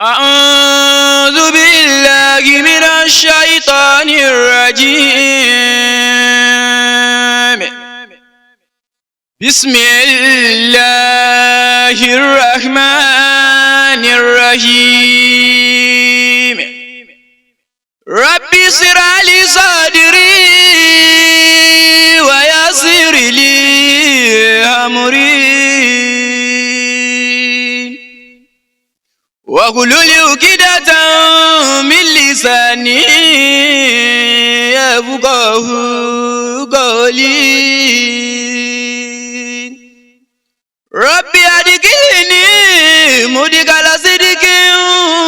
أعوذ بالله من الشيطان الرجيم بسم الله الرحمن الرحيم رب اشرح لي صدري ويسر لي أمري واحلل عقدة من لساني يفقهوا قولي ربي أدخلني مدخل صدق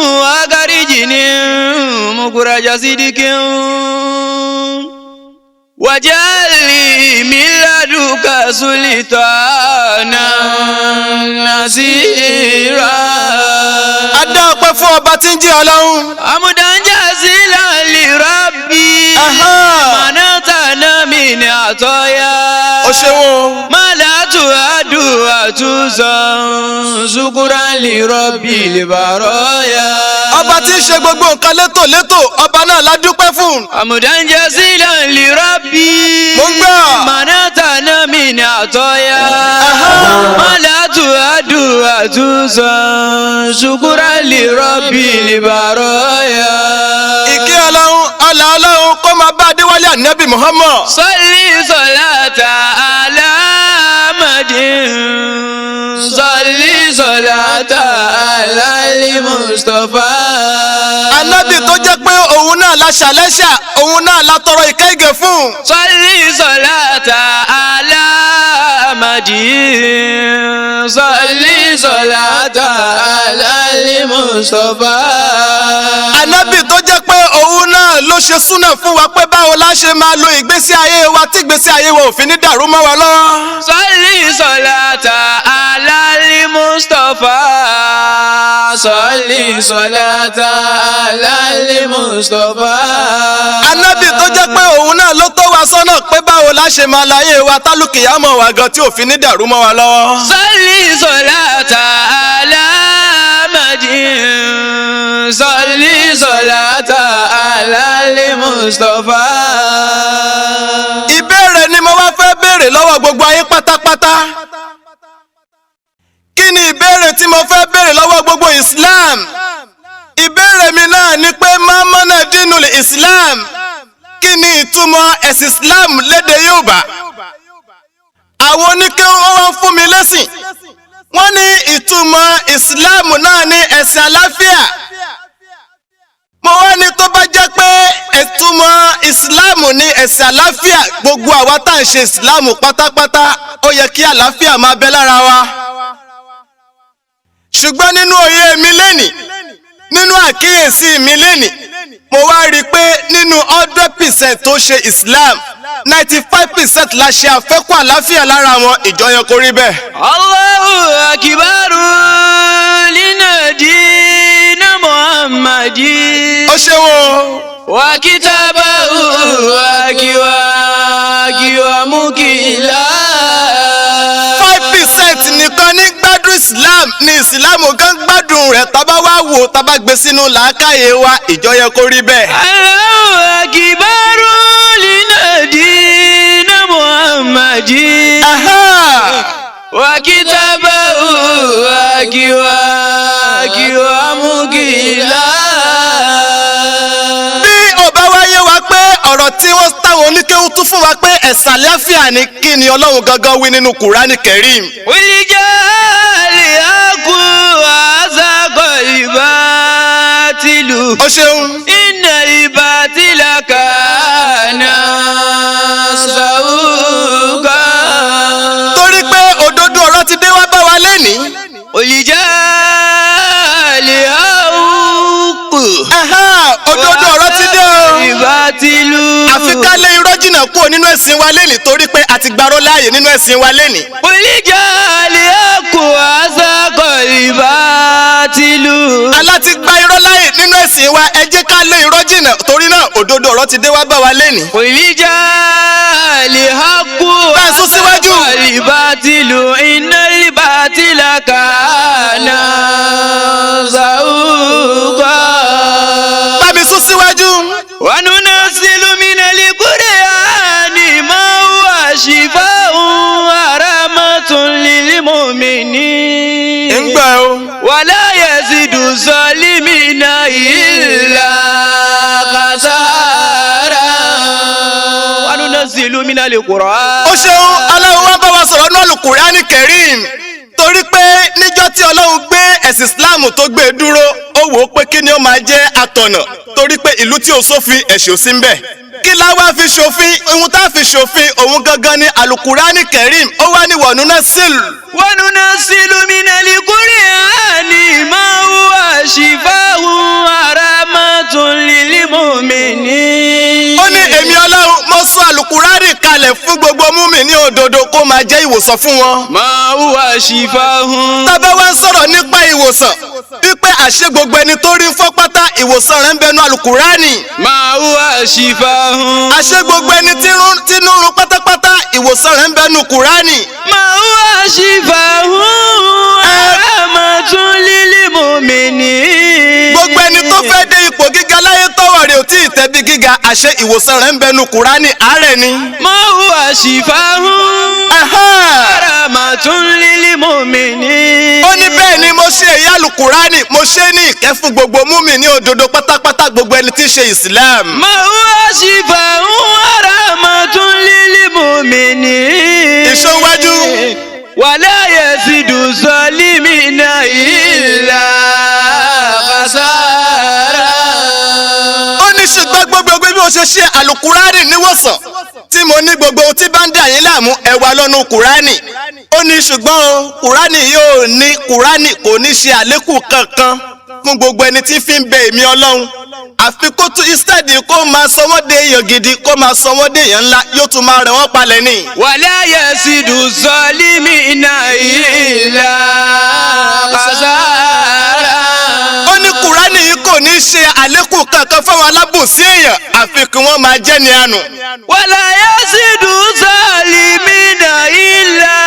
وأخرجني مخرج صدق واجعل لي من لدنك سلطانا نصيرا. Adá ọpẹ́ fún ọba tí ń jẹ́ Ọlọ́run. Amudan jazilan li rabbi. Manatana min atoya. Ó ṣeun. Malatu adu atuzan zukuran li rabbi libaroya. Ọba tí ń ṣe gbogbo nǹkan létòlétò, ọba náà la dúpẹ́ fún. Amudan jazilan li rabbi. Mo ń gbọ́. Manatana min atoya. Malatu adu atuzan zukuran li rabbi libaroya. Ìkẹ́ Ọlọ́run, ọlá Ọlọ́run kó máa bá Adéwálé Ànábì Muhammad. Salli salata ala Muhammadin. Salli salata ala Mustafa. Ànábì tó jẹ́ pé òun náà la ṣàlẹ́ṣà, òun náà la tọrọ ìkẹ́ ìgẹ̀ fún. Salli salata ala Muhammadin. Salli salata ala Mustafa. Ànábì tó jẹ́ pé òun náà ló ṣe súnà fún wa pé báwo la ṣe máa lo ìgbésí ayé wa tí ìgbésí ayé wa ò fi ní dàrú mọ́ wa lọ́wọ́. Salli salata ala Mustafa. Salli salata ala Mustafa. Ànábì tó jẹ́ pé òun náà ló tọ́ wa sọ́nà pé báwo la ṣe máa láyé wa tálùkìyámọ̀ wa gan tí ò fi ní dàrú mọ́ wa lọ́wọ́. Salli salata ala Muhammadin. Salli salata ala Mustafa. Ìbéèrè ni mo wá fẹ́ béèrè lọ́wọ́ gbogbo ayé pátápátá. Kí ni ìbéèrè tí mo fẹ́ béèrè lọ́wọ́ gbogbo Islam? Ìbéèrè mi náà ni pé mamana dinul Islam. Kí ni ìtumọ̀ ẹ̀sìn Islam lédè Yorùbá? Àwọn oníkéwú wọ́n fún mi lésìn. Wọ́n ní ìtumọ̀ Islam náà ní ẹ̀sìn àlàáfíà. Mo wá ní tó bá jẹ́ pé ìtumọ̀ Islam ní ẹ̀sìn àlàáfíà, gbogbo àwa tá à ń ṣe Islam pátápátá ó yẹ kí àlàáfíà máa bẹ lára wa. Ṣùgbọ́n nínú òye mi lénìí, nínú àkíyèsí mi lénìí, mo wá rí i pé nínú 100% tó ṣe Islam, 95% la ṣe àfẹ́kù àlàáfíà lára wọn. Ìjọ yẹn kò rí bẹ́ẹ̀. Allahu akibaru linadina Muhammadin. Ó ṣe wọ́n. Wa kitabahu akiwa mukila. 5% nìkan ní gbádùn Islam ní Islam gan gbádùn rẹ̀ tábà wá wò tábà gbé sínú làákàyè wa. Ìjọ yẹn kò rí bẹ́ẹ̀. Allahu akibaru linadina Muhammadin. Wa kitabahu akiwa mukila. Bí ọba wáyé wa pé ọ̀rọ̀ tí wọ́n táwọn oníkéwú tún fún wa pé ẹ̀sìn àlàáfíà ni kí ni Ọlọ́run gangan wí nínú Kùránì Kẹ́rìm. Wíjẹ́lì àkú àzàkọ̀lìbá tìlù. Ó ṣeun. Iná ìbá tìlà kàánà sàúkà. Torí pé òdodo ọ̀rọ̀ ti dé wá bá wa lénìí. Wíjẹ́lì àkú. Òdodo ọ̀rọ̀ ti dé o. Ìbá tìlù. Àfi ká lé irọ́ jìnnà kúrò nínú ẹ̀sìn wa lénìí torí pé a ti gbarọ́ láàyè nínú ẹ̀sìn wa lénìí. Wíjẹ́lì àkú àzàkọ̀lìbá tìlù. Aláti gba irọ́ láàyè nínú ẹ̀sìn wa, ẹ jẹ́ ká lé irọ́ jìnnà torí náà òdodo ọ̀rọ̀ ti dé wá bá wa lénìí. Wíjẹ́lì àkú Bẹ́ẹ̀ sún síwájú. àzàkọ̀lìbá tìlù. Iná ìbá tìlà kàánà sàúkà. وننزل من القرآن ما هو شفاء ورحمة للمؤمنين ńgbà o. ولا يزيد الظالمين إلا خسارا وننزل من القرآن. ó ṣeun aláwo wá bá wa sọ̀rọ̀ náà Al-Qur'ani Karim torí pé níjọ́ tí ọlọ́run gbé ẹ̀sìn Islam tó gbé e dúró ó wò ó pé kí ni ó máa jẹ́ àtọ̀nà torí pé ìlú tí ò sófin ẹ̀ṣẹ̀ ò sí ń bẹ̀. kí la wá fi ṣòfin ohun tá a fi ṣòfin òun gangan ni Al-Qur'ani Karim ó wá ní وننزل من القرآن ما هو شفاء ورحمة للمؤمنين. ó ní èmi ọlọ́run mo sọ Al-Qur'ani kalẹ̀ fún gbogbo mùmínì òdodo kó máa jẹ́ ìwòsàn fún wọn. ما هو شفاء. tábà wá ń sọ̀rọ̀ nípa ìwòsàn wípé àṣẹ gbogbo ẹni tó rí fọ́ pátá ìwòsàn rẹ̀ ń bẹnu Al-Qur'ani. ما هو شفاء. àṣẹ gbogbo ẹni tínú run pátápátá ìwòsàn rẹ̀ ń bẹnu Qur'ani. ما هو شفاء ورحمة للمؤمنين. gbogbo ẹni tó fẹ́ dé ipò gíga láyé tọ́wọ̀ rẹ̀ ò tí ì tẹ́bi gíga àṣẹ ìwòsàn rẹ̀ ń bẹnu Qur'ani àárẹ̀ ni. ما هو شفاء ورحمة للمؤمنين. ó ní bẹ́ẹ̀ ni mo ṣe èyí Al-Qur'ani mo ṣe ní ìkẹ́ fún gbogbo mùmínì òdodo pátápátá gbogbo ẹni tí ń ṣe Islam. ما هو شفاء ورحمة للمؤمنين. ìṣòwájú. ولا يزيد الظالمين إلا خسارا. ó ní ṣùgbọ́n gbogbo bí mo ṣe ṣe Al-Qur'ani níwòsàn tí mo ní gbogbo ohun tí bá ń dà yín láàmú ẹ wá lọ́nu Qur'ani. ó ní ṣùgbọ́n o Qur'ani Qur'ani kò ní ṣe àlékún kankan fún gbogbo ẹni tí fi ń bẹ èmi Ọlọ́run àfi kó tún instead kó máa sọ wọ́n dé èèyàn gidi kó máa sọ wọ́n dé èèyàn ńlá yóò tún máa rẹ̀ wọ́n palẹ̀ ní. ولا يزيد الظالمين إلا خسارا. ó ní Qur'ani yìí kò ní ṣe àlékún kankan fáwọn alábòsí èèyàn àfi kí wọ́n máa jẹ́ ní àánú. ولا يزيد الظالمين إلا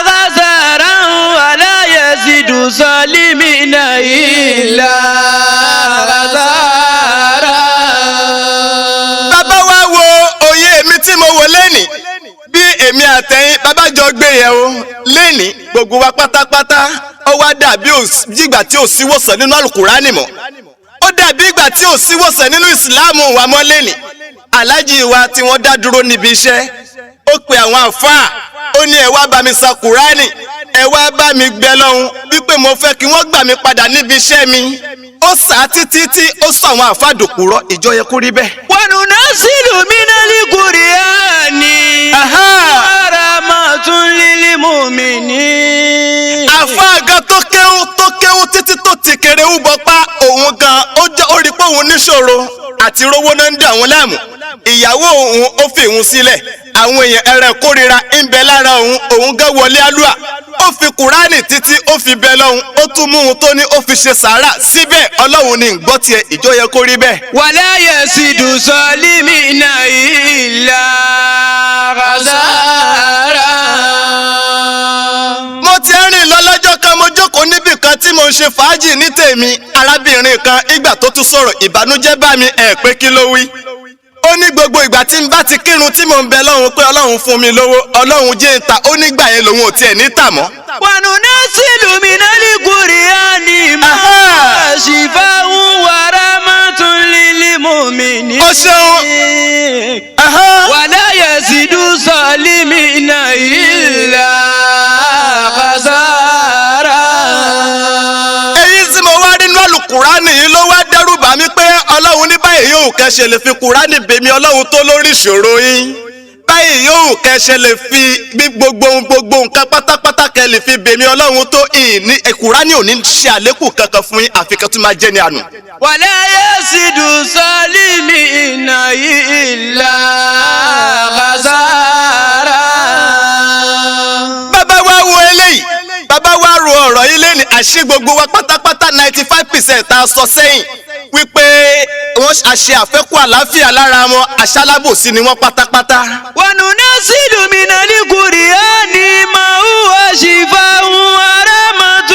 خسارا. ولا يزيد الظالمين إلا خسارا. bàbá wa wo òye mi tí mo wò lẹ́nìí bí èmi àtẹ̀yìn bàbá jọ gbé yẹ̀ o lẹ́nìí gbogbo wa pátápátá ó wá dàbí ìgbà tí ò síwòsàn nínú Al-Qur'ani mọ́ ó dàbí ìgbà tí ò síwòsàn nínú ìsìláàmù wa mọ́ lẹ́nìí aláàjì wa tí wọ́n dá dúró níbi iṣẹ́ ó pe àwọn àfáà ó ní ẹ wá bá mi sa Qur'ani ẹ wá bá mi gbẹ lọ́hùn wípé mo fẹ́ kí wọ́n gbà mí padà níbi iṣẹ́ mi ó sà á títí tí ó sọ àwọn àfáà dòkúrọ́ ìjọ yẹ kó rí bẹ́ẹ̀. وننزل من القرآن ورحمة للمؤمنين. àfáà gan tó kéwú títí tó ti kéré ń bọ pa òun gan ó rí pé òun níṣòro àti rówó náà ń dà òun láàmú ìyàwó òun ó fi òun sílẹ̀ àwọn èèyàn ẹrẹ kórira ń bẹ lára òun gan wọlé alúà ó fi Qur'ani títí ó fi bẹ lọ́hùn ó tún mú un tó ní ó fi ṣe sàárà síbẹ̀ ọlọ́run ní gbọ́ tiẹ̀ ìjọ yẹ kó rí bẹ́ẹ̀. ولا يزيد الظالمين إلا خسارا. mo ti rìn lọ lọ́jọ́ kan mo jókòó níbì kan tí mo ń ṣe fàájì ní tèmi arábìnrin kan ìgbà tó tún sọ̀rọ̀ ìbànújẹ́ bá mi pé kí ló wí. ó ní gbogbo ìgbà tí n bá ti kírun tí mò ń bẹ lọ́hùn pé ọlọ́run fún mi lówó ọlọ́run jẹ́ ń ta ó nígbà yẹn lòun ò tiẹ̀ ní tà mọ́. وننزل من القرآن ما هو شفاء ورحمة للمؤمنين. ó ṣeun. ولا يزيد الظالمين إلا خسارا. èyí tí mo wá nínú Al-Qur'ani yìí ló wá dẹ́rù bà mí pé ọlọ́run ní báyìí yóò kẹ́sẹ̀ lè fi Qur'ani bèmí ọlọ́run tó lórí ìṣòro yín báyìí yóò kẹ́sẹ̀ lè fi bí gbogbo nǹkan pátápátá kẹ́ lè fi bèmí ọlọ́run tó ìní Qur'ani ò ní ṣe àlékún kankan fún yín àfikún tó máa jẹ́ ní àná. ولا يزيد الظالمين إلا خسارا. bàbá wa wo eléyìí bàbá wa ro ọ̀rọ̀ yìí lẹ́nu àṣẹ gbogbo wa pátápátá 95% tá a sọ sẹ́yìn wípé wọ́n àṣẹ àfẹ́kù àlàáfíà lára wọn àṣàlábòsí ni wọ́n pátápátá. وننزل من القرآن ما هو شفاء ورحمة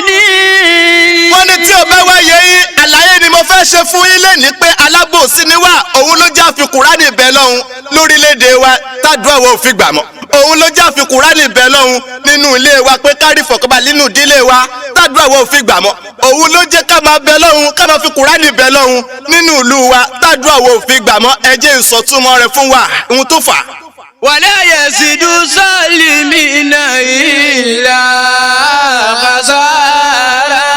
للمؤمنين. wọ́n ní tí o bá wá yẹ yín àlàyé ni mo fẹ́ fẹ́ ṣe fún yín lé ní pé alábòsí ni wá òun ló já fi Kùránì bẹ̀ lọ́hùn lórílẹ̀‐èdè wa tádùá wa ò fi gbà mọ́ òun ló já fi Kùránì bẹ̀ lọ́hùn nínú ilé wa pé kárí fọ̀kànbalẹ̀ nínú ìdílé wa tádùá wa ò fi gbà mọ́ òun ló jẹ́ ká máa bẹ̀ lọ́hùn ká máa fi Kùránì bẹ̀ lọ́hùn nínú ìlú wa tádùá wa ò fi gbà mọ́ ẹ jẹ́ ìsọtúmọ̀ rẹ̀ fún wa ohun tó fà á. ولا يزيد الظالمين إلا خسارا.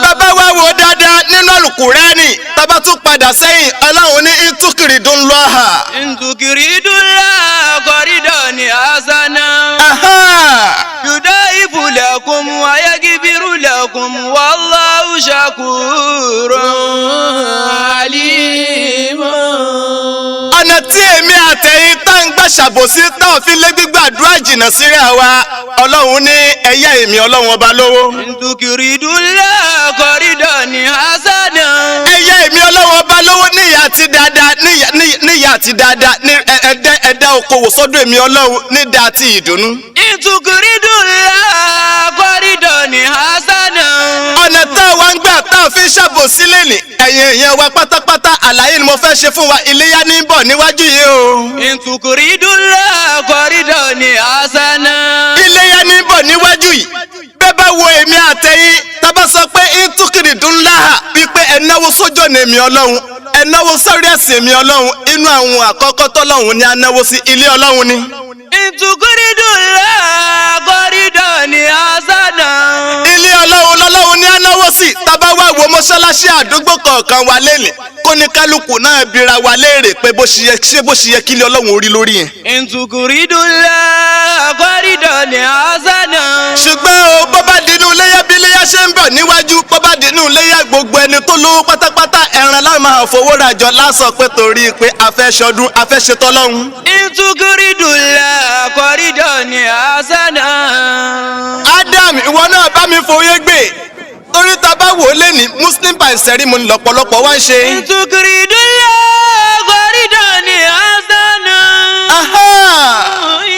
bàbá wa wò dáadáa nínú Al-Kùránì bàbá tún padà sẹ́yìn Ọlọ́run ní ìtukìrìdúnlọ́hà. ìtukìrìdúnlọ́hà kọ́rídọ̀ọ̀nì àṣánà. يضاعف لكم ويغفر لكم والله شكور عليم. ọ̀nà tí èmi àtẹ̀yìn tá ń gbà ṣàbòsí táwọn fi lé gbígbàdúrà jìnnà síra wa Ọlọ́run ní ẹ̀yà èmi Ọlọ́run ọba lówó. ìtukìrìdúnlọ́hà kọ́rídọ̀ọ̀nì àṣánà. ẹ̀yà èmi Ọlọ́run ọba lówó níyà àti dáadáa níyà àti dáadáa ní ẹ̀dá okòwò sọ́dọ̀ èmi Ọlọ́run nídà àti ìdùnnú. ìtukìrìdúnlọ́hà kọ́rídọ̀ọ̀nì àṣánà. ọ̀nà tá a wá ń gbà tá a fi ṣàbòsí lẹ́nì ẹ̀yin èèyàn wa pátápátá àlàyé ni mo fẹ́ ṣe fún wa iléyá ní bọ̀ níwájú yìí o. ìtukìrìdúnlọ́hà kọ́rídọ̀ọ̀nì àṣánà. iléyá ní bọ̀ níwájú yìí bẹ́ẹ̀ bá wo èmi àtẹ̀yìn tábà sọ pé ìtukìrìdúnlọ́hà wípé ẹ̀ náwó sójọ́ ní èmi Ọlọ́run ẹ̀ náwó sórí ẹ̀sìn èmi Ọlọ́run inú àwọn àkọ́kọ́ tọ́lọ́run ni a náwó sí ilé Ọlọ́run ni. ìtukìrìdúnlọ́hà kọ́rídọ̀ọ̀nì àṣánà. ilé Ọlọ́run lọ́lọ́run ni a náwó sí tábà wá wo mọ́ṣáláṣí àdúgbò kọ̀ọ̀kan wa lẹ́nìí kó ní kálukú náà bira wa léèrè pé bó ṣe yẹ kí ilé Ọlọ́run orí lórí yẹn. ìtukìrìdúnlọ́hà kọ́rídọ̀ọ̀nì àṣánà. ṣùgbọ́n o bó bá dínú léyà bí léyà ṣe ń bọ̀ níwájú bó bá dínú léyà gbogbo ẹni tó lówó pátápátá ẹran láwọn máa fowó rajọ lásán pé torí pé a fẹ́ ṣọdún a fẹ́ ṣe tọ́lọ́hún. ìtukìrìdúnlọ́hà kọ́rídọ̀ọ̀nì àṣánà. Adam ìwọ náà bá mi fòye gbé torí ta bá wò ó lé ní Muslim by ceremony lọ́pọ̀lọpọ̀ wá ń ṣe. ìtukìrìdúnlọ́hà kọ́rídọ̀ọ̀nì àṣánà.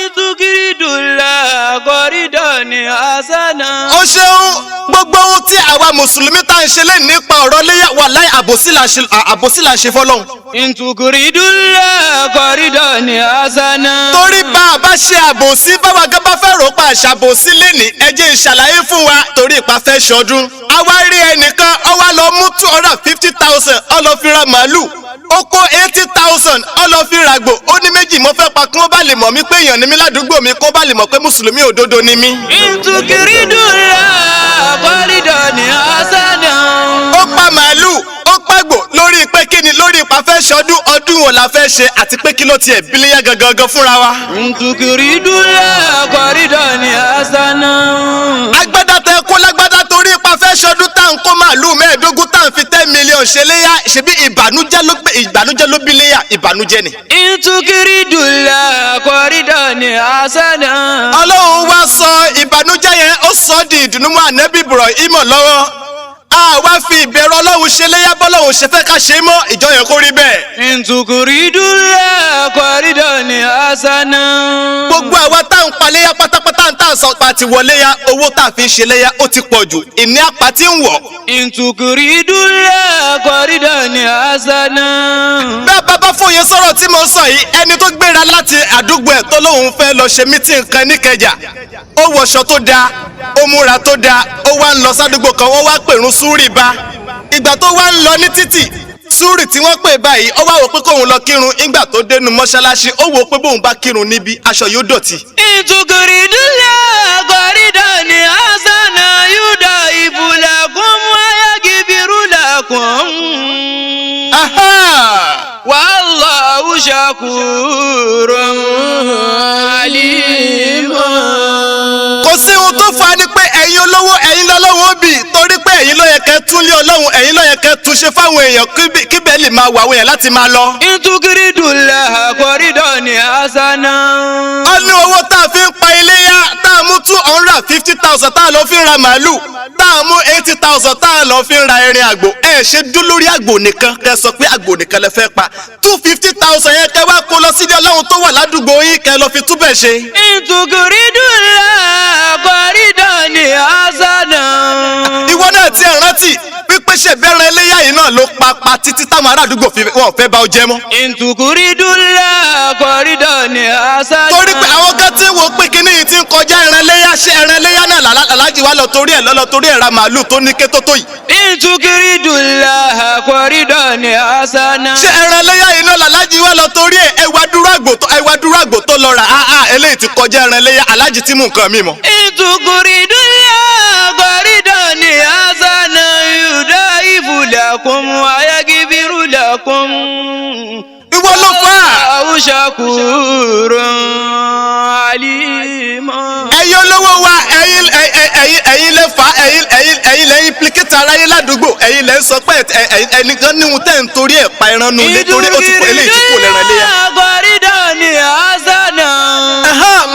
ìtukìrìdúnlọ́hà kọ́rídọ̀ọ̀nì àṣánà. ó ṣeun gbogbo ohun tí àwa mùsùlùmí tá ń ṣe lé nípa ọ̀rọ̀ léyà wà láì àbòsí là ń ṣe fọ́lọ́hun. ìtukìrìdúnlọ́hà kọ́rídọ̀ọ̀nì àṣánà. torí bá a bá ṣe àbòsí báwa gán bá fẹ́ rò pa àṣàbòsí lénìí ẹ jẹ́ ìṣàlàyé fún wa torí ipa fẹ́ ṣọdún. àwa rí ẹnìkan ó wá lọ mú 250,000 ó lọ fi ra màálù ó kó 80,000 ó lọ fi ràgbò ó ní méjì mo fẹ́ pa kí wọ́n bá lè mọ̀ mí pé èèyàn ni mí ládùúgbò mi kó bá lè mọ̀ pé mùsùlùmí òdodo ni mí. ìtukìrìdúnlọ́hà kọ́rídọ̀ọ̀nì àṣánà. ó pa màálù ó pàgbò lórí pé kí ni lórí ipa fẹ́ ṣọdún ọdún wo la fẹ́ ṣe àti pé kí ló tiẹ̀ bíléyà gangan fúnra wa. ìtukìrìdúnlọ́hà kọ́rídọ̀ọ̀nì àṣánà. agbádá tẹ kó lágbádá torí ipa fẹ́ ṣọdún tá à ń kó màálù 15 tá à ń fi 10 million ṣe léyà ṣebí ìbànújẹ́ ló bí léyà ìbànújẹ́ ni. ìtukìrìdúnlọ́hà kọ́rídọ̀ọ̀nì àṣánà. Ọlọ́run wá sọ ìbànújẹ́ yẹn ó sọ di ìdùnnú mọ́ Ànábì Ibrahim lọ́wọ́ àwa fi ìbẹ̀rù Ọlọ́run ṣe léyà bọ́lọ́run ṣe fẹ́ ká ṣe mọ́ ìjọ yẹn kó rí bẹ́ẹ̀. ìtukìrìdúnlọ́hà kọ́rídọ̀ọ̀nì àṣánà. gbogbo àwa tá à ń pa léyà pátápátá tá à ń sọ pa ti wọlé ya owó tá a fi ń ṣe léyà ó ti pọ̀ jù ìní apá tí ń wọ̀. ìtukìrìdúnlọ́hà kọ́rídọ̀ọ̀nì àṣánà. bẹ́ẹ̀ bàbá fòye sọ̀rọ̀ tí mo sọ yìí ẹni tó gbéra láti àdúgbò ẹ̀ tó lóun fẹ́ lọ ṣe mítìn kan níkẹjà ó wọṣọ tó dáa ó múra tó dáa ó wá ń lọ sádùúgbò kan wọ́n wá pèrún súrì bá ìgbà tó wá ń lọ ní títì súrì tí wọ́n pè báyìí ó wá wò pé kóun lọ kírun ìgbà tó dénú mọ́ṣáláṣí ó wò pé bóun bá kírun níbi aṣọ yóò dọ̀tí. ìtukìrìdúnlọ́hà kọ́rídọ̀ọ̀nì àṣánà يضاعف لكم ويغفر لكم والله شكور عليم. kò sí ohun tó fa ni pé ẹ̀yin olówó ẹ̀yin lọ́lọ́wọ́ bì torí pé ẹ̀yin ló yẹ kẹ́ tún lé Ọlọ́run ẹ̀yin ló yẹ kẹ́ tún ṣe fáwọn èèyàn kí bẹ́ẹ̀ lè máa wà àwọn èèyàn láti máa lọ. ìtukìrìdúnlọ́hà kọ́rídọ̀ọ̀nì àṣánà. ó ní owó tá a fi ń pa iléyá tá a mú 250,000 tá a lọ fi ń ra màálù tá a mú 80,000 tá a lọ fi ń ra ẹrin àgbò ẹ ṣe dún lórí àgbò nìkan kẹ sọ pé àgbò nìkan lẹ fẹ́ pa 250,000 yẹn kẹ wá kó lọ sílé Ọlọ́run tó wà ládùúgbò yín kẹ lọ fi túbẹ̀ ṣe. ìtukìrìdúnlọ́hà kọ́rídọ̀ọ̀nì àṣánà. ìwọ náà ti rántí wípé ṣe bẹ́ẹ̀rẹ̀ ẹlẹ́yà yìí náà ló pa títí táwọn ará àdúgbò wọn fẹ́ bá ọ jẹ mọ́. ìtukùrídùlá kọ́rídọ̀ ni àṣà. torí pé àwọn kan tí wò pé kíní yìí ti ń kọjá ẹran ẹlẹ́yà ṣe ẹran ẹlẹ́yà náà aláàjì wa lọ torí ẹ̀ ra màálù tó ní ké tó tó yìí. ìtukùrídùlá kọ́rídọ̀ ni àṣà náà. ṣé ẹran ẹlẹ́yà yìí náà aláàjì wa lọ torí ẹ̀ ẹwà dúró àgbò tó lọ rà eléyìí ti kọjá ẹran ẹlẹ́yà aláàjì tí mú nǹkan mi mọ́. ìtukùrídùlá kọ́rídọ̀ ni àṣà náà yùdá ìfúlàkùn ayagibirulàkùn. ìwọ ló fà á. àwùṣàkùrọ̀ àlìmọ́. ẹ̀yin olówó wa ẹ̀yin lè fà á ẹ̀yin lè implicate ara yín ládùúgbò ẹ̀yin lè sọ pé ẹnìkan níhun tẹ̀ ń torí ẹ̀ pa ẹran nù lé torí ó ti kó eléyìí ti kó lẹ́ran léyà. àgọ́rídọ̀ ni àṣànà.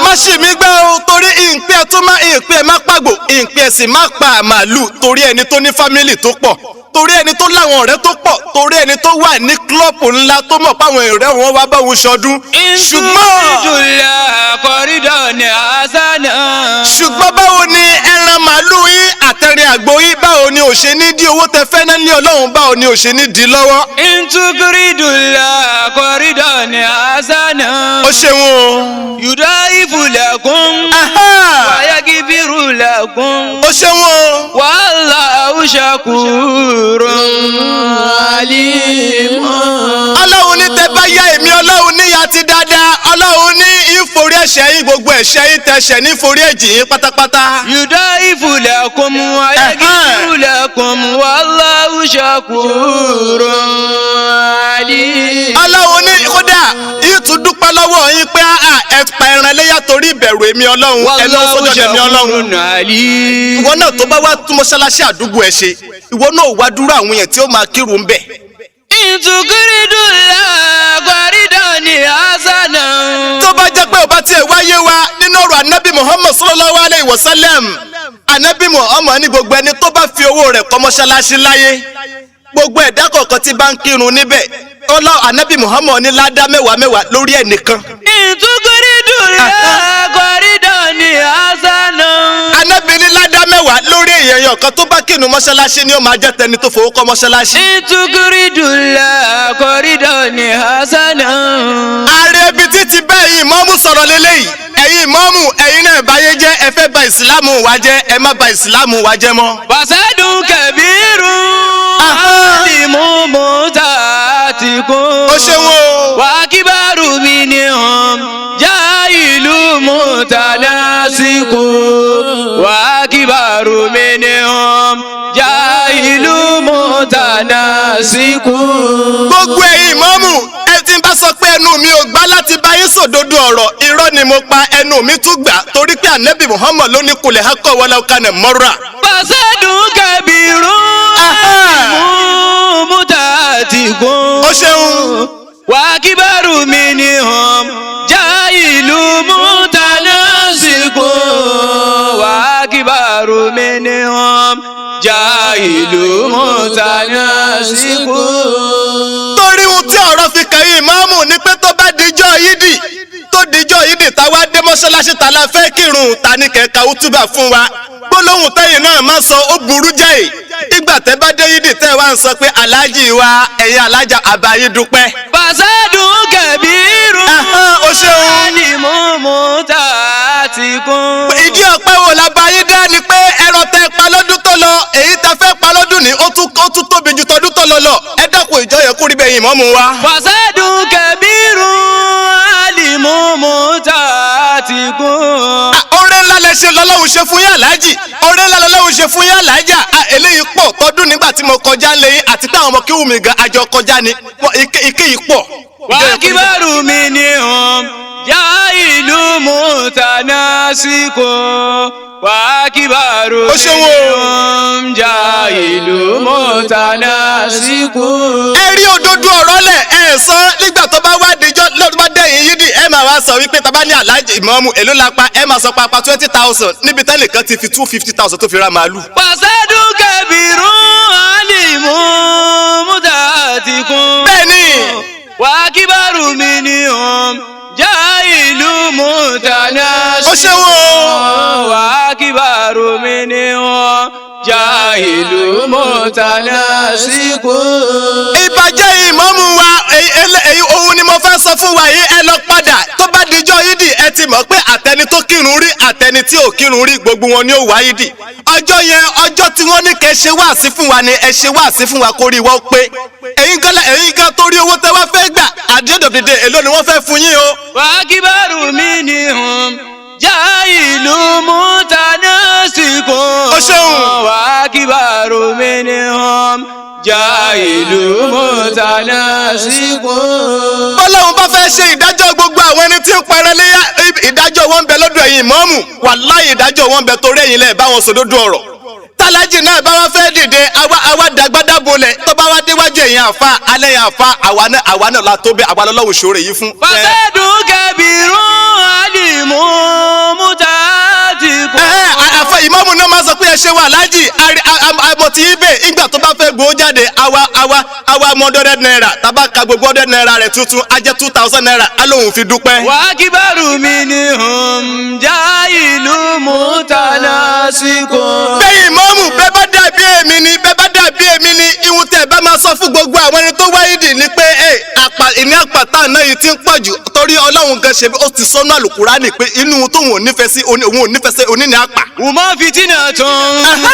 má ṣì mí gbẹ́ o torí ìpín ẹ̀ tó má ìpín ẹ̀ má pàgbò ìpín ẹ̀ sì má pa màálù torí ẹni tó ní fámìlì tó pọ̀ torí ẹni tó láwọn ọ̀rẹ́ tó pọ̀ torí ẹni tó wà ní kílọ̀pù ńlá tó mọ̀ páwọn ọ̀rẹ́ wọn wá bá òun ṣọdún. ṣùgbọ́n báwo ni ẹran màálù yín àtẹrin àgbo yín báwo ni ò ṣe ní di owó tẹ fẹ́ náà ní ọlọ́run báwo ni ò ṣe ní di lọ́wọ́. ìtukùrídùlá kọ́rídọ̀ ni àṣànà. ó ṣeun o. yùdá ìfúlẹ̀kùn. wáyágibirulàkùn. ó ṣeun o. wallahu shakurun alimọ́. ọlọ́run ní tẹ bá yá èmi ọlọ́run níyà ti dáadáa ọlọ́run ní ìforí ẹ̀ṣẹ̀ yín gbogbo ẹ̀ṣẹ̀ yín tẹ̀ṣẹ̀ ní forí ẹ̀jì yín pátápátá. yùdá ìfúlẹ̀kùn ayagibirulàkùn wallahu shakurun alimọ́. ọlọ́run ní kódà ìtú dúpẹ́ lọ́wọ́ yín pé ẹ pa ẹran ẹlẹ́yà torí ìbẹ̀rù èmi ọlọ́run ẹnu sójú èmi ọlọ́run. ìwọ náà tó bá wá tún mọ́ṣáláṣí àdúgbò ẹ ṣe ìwọ náà wá dúró àwọn èèyàn tí ó máa kírun ń bẹ̀. ìtukùrídùlá kọ́rídọ̀ ni àṣànà. tó bá jẹ́ pé ó bá tiẹ̀ wáyé wa nínú ọ̀rọ̀ anabi muhammad sallallahu alayhi wa sallam anabi muhammad ní gbogbo ẹni tó bá fi owó rẹ̀ kọ́ mọ́ṣáláṣí láyé gbogbo ẹ̀dá kọ̀ọ̀kan tí bá ń kírun níbẹ̀ ọlọ́ anabi muhammad ní ládá mẹ́wàá lórí ẹnìkan. ìtukùrídùlá kọ́rídọ̀ ni àṣànà. anabi ní ládá mẹ́wàá lórí èèyàn kan tó bá kírun mọ́ṣáláṣí ni ó máa jẹ́ tẹni tó fowó kọ́ mọ́ṣáláṣí. ìtukùrídùlá kọ́rídọ̀ ni àṣànà. ààrẹ ibi títí bẹ́ẹ̀ yìí ìmáàmù sọ̀rọ̀ lélẹ́yìí ẹ̀yin ìmáàmù ẹ̀yin náà báyé jẹ́ ẹ fẹ́ bà ìsìlámù wa jẹ́ ẹ má bà ìsìlámù wa jẹ́ mọ́. fasadun kabirun alimu mutatikun. ó ṣeun o. wa kibaru minhum jahilu mutanasikun. wa kibaru minhum jahilu mutanasikun. gbogbo ẹ̀yin ìmáàmù ẹ ti bá sọ pé ẹnu mi ò gbà láti bá yín sòdodo ọ̀rọ̀ irọ́ ni mo pa ẹnu mi tún gbà torí pé ànábì muhammad ló ní kulẹ̀ hakọ̀ walau kana marra. fasadun kabirun alimu mutatikun. ó ṣeun. wa kibaru minhum jahilu mutanasikun. wa kibaru minhum jahilu mutanasikun. torí ohun tí ọ̀rọ̀ fi kàn yín ìmáàmù ni pé tó bá dijọ́ yídì táwa dé mọ́ṣáláṣí ta la fẹ́ kírun ta ní kẹ̀kẹ́ útúbà fún wa gbólóhùn tẹ́yìn náà máa sọ ó burú jáì ìgbà tẹ́ bá dé yídì tẹ́ wá ń sọ pé aláàjì wa ẹ̀yin alájà àbáyé dúpẹ́. fasadun kabirun ó ṣeun. alimu mutatikun. ìdí ọpẹ́ wo la bá yín dá ni pé ẹran tẹ́ pa lọ́dún tó lọ èyí tẹ́ fẹ́ pa lọ́dún ní ó tún tóbi ju tọdún tó lọ lọ ẹ dákun ìjọ yẹ kó rí bẹ́ẹ̀ yìí mọ́mú wa. fasadun kabirun alimu mutatikun. ọrẹ ńlá lẹ ṣe lọ́lọ́run ṣe fún yín aláàjì ọrẹ ńlá lọ́lọ́run ṣe fún yín aláàjà eléyìí pọ̀ tọdún nígbà tí mo kọjá lẹ́yìn àti pé àwọn ọmọ kí wùmí gan àjọ kọjá ni ike yìí pọ̀. wa kibaru minhum jahilu mutanasikun. wa kibaru minhum jahilu mutanasikun. ẹ rí òdodo ọ̀rọ̀ lẹ̀ ẹ̀ sọ nígbà tó bá wá dijọ́ lọ́dún bá dẹ̀yìn yídì ẹ máa wá sọ wípé tá bá ní aláàjì ìmáàmù èló la pa ẹ máa sọ pa 20,000 níbi tẹ́lẹ̀ kan ti fi 250,000 tó fi ra màálù. fasadun kabirun alimu mutatikun. bẹ́ẹ̀ni. wa kibaru minhum jahilu mutanasikun. ó ṣe wo. wa kibaru minhum jahilu Jahilu mutanasiku. ìbàjẹ́ ìmáàmù wa èyí ohun ni mo fẹ́ sọ fún wa yìí ẹ lọ padà tó bá dijọ́ yídì ẹ ti mọ̀ pé àtẹni tó kírun rí àtẹni tí ò kírun rí gbogbo wọn ni ó wá yídì ọjọ́ yẹn ọjọ́ tí wọ́n ní kẹ́ ṣe wáàsí fún wa ni ẹ ṣe wáàsí fún wa kó rí wọ́n pé ẹ̀yin gan torí owó tẹ́ wá fẹ́ gbà àdéhùndòdìdè èló ni wọ́n fẹ́ fún yín o. Wa akibaru minhum jahilu mutanasiku. Ó ṣeun. Wa akibaru minhum jahilu mutanasiku. bọ́lọ́hun bá fẹ́ ṣe ìdájọ́ gbogbo àwọn ẹni tí ń parẹ́ léyà ìdájọ́ wọn bẹ lọ́dọ̀ ẹ̀yin ìmáàmù wàláhì ìdájọ́ wọn bẹ torí ẹ̀yin lẹ́ẹ̀ bá wọn sòdodo ọ̀rọ̀ tálájì náà bá wá fẹ́ dìde àwa dàgbàdà bolẹ̀ tó bá wá déwájú ẹ̀yin àfa alẹ́ yẹn àfa àwa náà la tó bẹ́ àwa lọ́wọ́ ṣòro yìí fún. Fasadu kabirun alimu mutatiku. àfa ìmáàmù náà máa sọ pé ẹ ṣe wà lájì àmọ̀ tí í bẹ̀ ìgbà tó bá fẹ́ gbowó jáde àwa mọ 100 naira tábà ka gbogbo 100 naira rẹ̀ tuntun á jẹ́ 2000 naira á lóun fi dúpẹ́. Wa akibaru minhum jahilu mutanasiku. bẹ́ẹ̀ ìmáàmù bẹ́ẹ̀ bá dàbí èmi ni ihun tẹ̀ bá máa sọ fún gbogbo àwọn ẹni tó wáyé dì ní pé ìní àpàtà náà yìí ti ń pọ̀ jù torí ọlọ́run gan ṣe ó ti sọ́nù àlùkùránì pé inú tóun ò nífẹ̀ẹ́ sí òun ò nífẹ̀ẹ́ sí oníní àpà. Uma fitinatun lil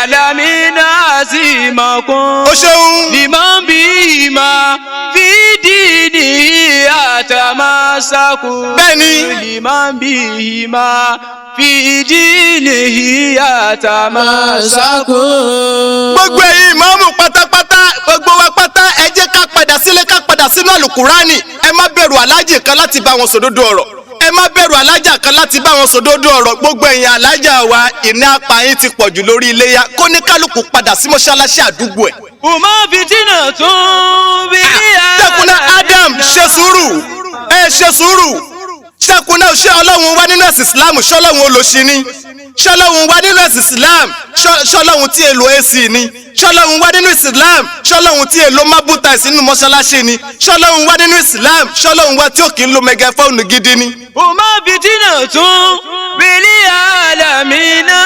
alamina asimakun. ó ṣeun. Liman bihima fi dinihi atamasaku. Bẹ́ẹ̀ni. Liman bihima fi dinihi atamasaku. gbogbo ẹ̀yin ìmáàmù pátápátá gbogbo wa pátá ẹ jẹ́ ká padà sílé ká padà sínú àlùkùránì ẹ má bẹ̀rù alájì kan láti bá wọn sòdodo ọ̀rọ̀ ẹ má bẹ̀rù alájà kan láti bá wọn sòdodo ọ̀rọ̀ gbogbo ẹ̀yin alájà wa ìní apá yín ti pọ̀jù lórí iléyá kó ní kálukú padà sí mọ́ṣáláṣí àdúgbò ẹ̀. Uma fitinatun bil Ṣẹ́kunná Adam ṣe sùúrù ṣe sùúrù Ṣẹ́kunná ṣé ọlọ́run wá nínú ẹ̀sìn Islam ṣọlọ́run olóṣì ni ṣọlọ́run wá nínú ẹ̀sìn Islam ṣọlọ́run tí èlò AC ni ṣọlọ́run wá nínú Islam ṣọlọ́run tí èlò mábúta ìsínú mọ́ṣáláṣí ni ṣọlọ́run wá nínú Islam ṣọlọ́run wá tí ò kì í lo mẹgàfóònù gidi ni. Uma fitinatun bil alamina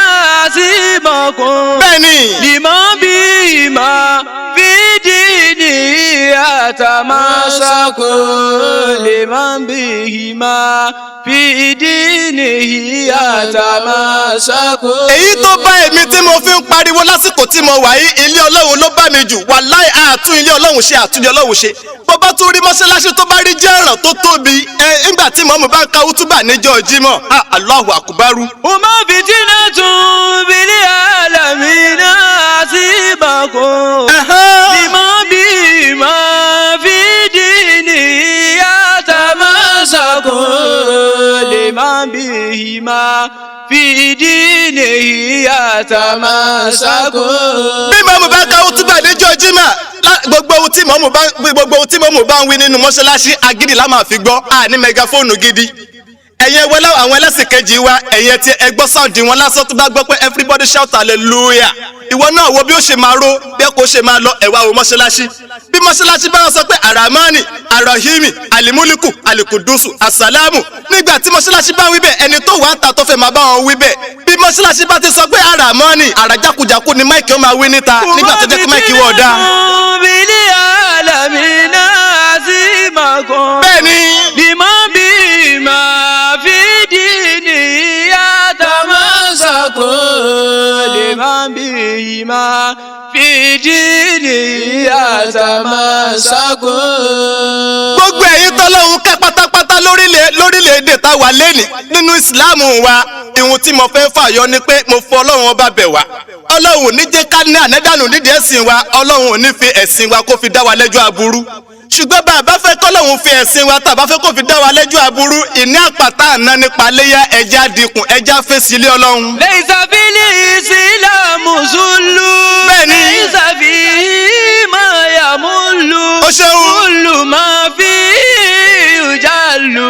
asimakun. bẹ́ẹ̀ni. Liman bihima fi dinihi atamasaku. Liman bihima fi dinihi atamasaku. èyí tó bá èmi tí mo fi ń pariwo lásìkò tí mo wà yí ilé ọlọ́run ló bá mi jù wàláì àtún ilé ọlọ́run ṣe àtúndì ọlọ́run ṣe bó bá tún rí mọ́ṣáláṣí tó bá rí jẹ́ràn tó tóbi nígbà tí mọ̀mú bá ń ka útúbà níjọ́ Jímọ̀ Allahu akubaru. Uma fitinatun bil alamina asimakun. Liman bihima fi dinihi atamasaku. Liman bihima fi dinihi atamasaku. bí mọ̀mú bá ka útúbà níjọ́ Jímọ̀ gbogbo ohun tí mọ̀mú bá ń wí nínú mọ́ṣáláṣí agídí la máa fi gbọ́ ní mẹgàfóònù gidi. ẹ̀yin ẹwẹ́ àwọn ẹlẹ́sìn kejì wa ẹ̀yin ti ẹgbọ́ sáùdì wọn lásán tó bá gbọ́ pé everybody shout hallelujah ìwọ náà wo bí ó ṣe máa ró bí ẹ kò ṣe máa lọ ẹ̀wà wo mọ́ṣáláṣí bí mọ́ṣáláṣí bá wọn sọ pé aramani arahimi alimuliku alikudusu asalamu nígbà tí mọ́ṣáláṣí bá ń wí bẹ́ẹ̀ ẹni tó wà á ta tó fẹ́ máa bá wọn wí bẹ́ẹ̀ bí mọ́ṣáláṣí bá ti sọ pé aramani arajakujaku ni máìkì ó máa wí níta nígbà tó jẹ́ pé máìkì wọ̀ dá. bẹ́ẹ̀ni. Liman bihima fi dinihi atamasaku. Liman bihima fi dinihi atamasaku. gbogbo ẹ̀yin tọ́lọ́hun kẹ́ pátápátá lórílẹ̀‐èdè tá a wà lẹ́nìí nínú ìsìláàmù wa ìhun tí mo fẹ́ fàyọ ni pé mo fọ ọlọ́run ọba bẹ̀ wá ọlọ́run ò ní jẹ́ ká ní ànádànù nídìí ẹ̀sìn wa ọlọ́run ò ní fi ẹ̀sìn wa kó fi dá wa lẹ́jọ́ aburú ṣùgbọ́n bá a bá fẹ́ kọ́lọ́hun fi ẹ̀sìn wa tàbá fẹ́ kó fi dá wa lẹ́jọ́ aburú ìní àpàtà àná nípa léyà ẹja dínkùn ẹja fèsì ilé ọlọ́run. Laysa fil islamu zullu. bẹ́ẹ̀ni. Laysa fihi ma yamullu. ó ṣeun. Kullu ma fihi yujallu.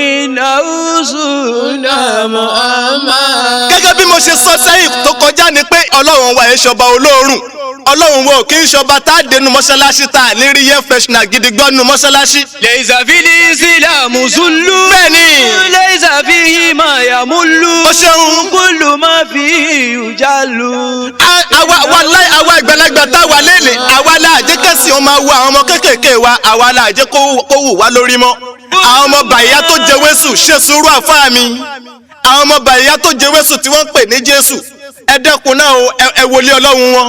Innahu sunna Muhammad. gẹ́gẹ́ bí mo mo ṣe sọ sẹ́yìn tó kọjá ni pé ọlọ́run wa ẹ̀ ṣọba olóòórùn ọlọ́run wo kì í ṣọba tá a dénú mọ́ṣáláṣí tá a ní rí yẹn fẹ́ṣinà gidi gbọ́nú mọ́ṣáláṣí. laysa fil islamu zullu. bẹ́ẹ̀ni. laysa fihi ma yamullu. ó ṣeun. kullu ma fihi yujallu. àwa ìgbàlagbà tá a wà lélẹ̀ àwa la àjẹ́ kẹ́sì ọmọ wo àwọn ọmọ kéékèèké wa àwa la àjẹ́ kó wù wá lórí mọ́. àwọn ọmọ bàyá tó jẹ wésù ṣe sùúrù àfáà mi. àwọn ọmọ bàyá tó jẹ wésù tí wọ́n ń pè ní Jésù ẹ dẹ́kun náà o ẹ wọlé ọlọ́run wọn.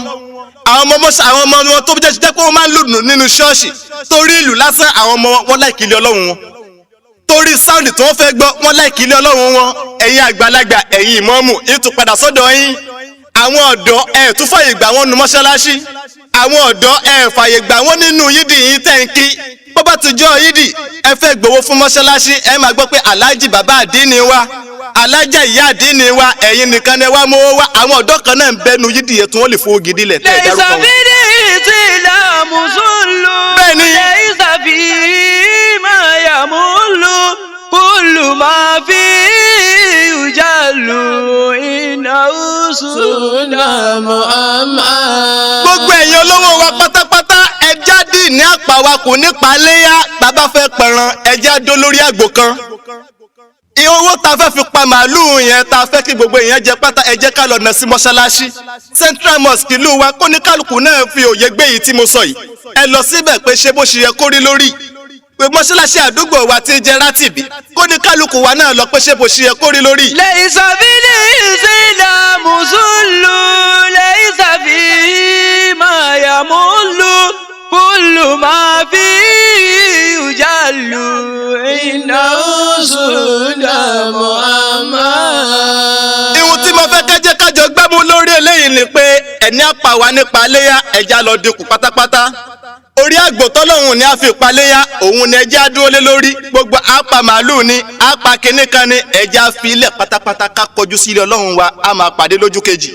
àwọn ọmọ wọn tó jẹ́ pé wọ́n máa ń lùdùn nínú ṣọ́ọ̀ṣì torí ìlú lásán àwọn ọmọ wọn láìkí ilé ọlọ́run wọn. torí sáùndì tí wọ́n fẹ́ gbọ́ wọn láìkí ilé ọlọ́run wọn. ẹ̀yin àgbàlagbà ẹ̀yin ìmọ̀ọ́mù ètò padà sọ́dọ̀ yín. àwọn ọ̀dọ́ ẹ̀ tún fàyè gbà wọ́n nu mọ́ṣáláṣí. àwọn ọ̀dọ́ ẹ̀ fàyè gbà wọ́n nínú yídì yín tẹ̀ ń kí. bó bá ti jọ yídì ẹ fẹ́ gbowó fún mọ́ṣáláṣí ẹ máa gbọ́ pé aláàjì bàbá àdínní wa alájà ìyá àdínní wa ẹ̀yin nìkan ni wá mọ́ wá àwọn ọ̀dọ́ kan náà ń bẹnu yídì yẹn tí wọ́n lè fowó gidi lẹ̀ tẹ́ ẹ̀ dárúkọ wọn. laysa fil islamu zullu. bẹ́ẹ̀ni. laysa fihi ma yamullu. kullu ma fihi yujallu. innahu sunna Muhammad. gbogbo ẹ̀yin olówó wa pátápátá ẹja dì ní àpá wa kò ní paléyà bàbá fẹ́ pẹ̀ràn ẹja dó lórí àgbò kan. iye owó ta fẹ́ fi pa màálùú yẹn ta fẹ́ kí gbogbo èèyàn jẹ pátá ẹ jẹ́ ká lọ nà sí mọ́ṣáláṣí Central Mosque ìlú wa kó ní kálukú náà fi òye gbé yìí tí mo sọ yìí ẹ lọ síbẹ̀ pé ṣé bó ṣe yẹ kó rí lórí pé mọ́ṣáláṣí àdúgbò wa ti jẹ́ rátìbí kó ní kálukú wa náà lọ pé ṣé bó ṣe yẹ kó rí lórí. laysa fil islamu zullu. laysa fihi ma yamullu. kullu ma fihi yujallu. innahu sunna Muhammad. ihun tí mo fẹ́ kẹ́jẹ́ kájọ gbẹ́mú lórí eléyìí ni pé ẹni àpá wa nípa léyà ẹja lọ dínkù pátápátá orí àgbò tọ́lọ́hún ni a fi paléyà òun ni ẹja dúró lé lórí gbogbo àpá màálùú ni àpá kínní kan ni ẹja fi ilẹ̀ pátápátá ká kọjú sí ilé ọlọ́run wa a máa pàdé lójú kejì.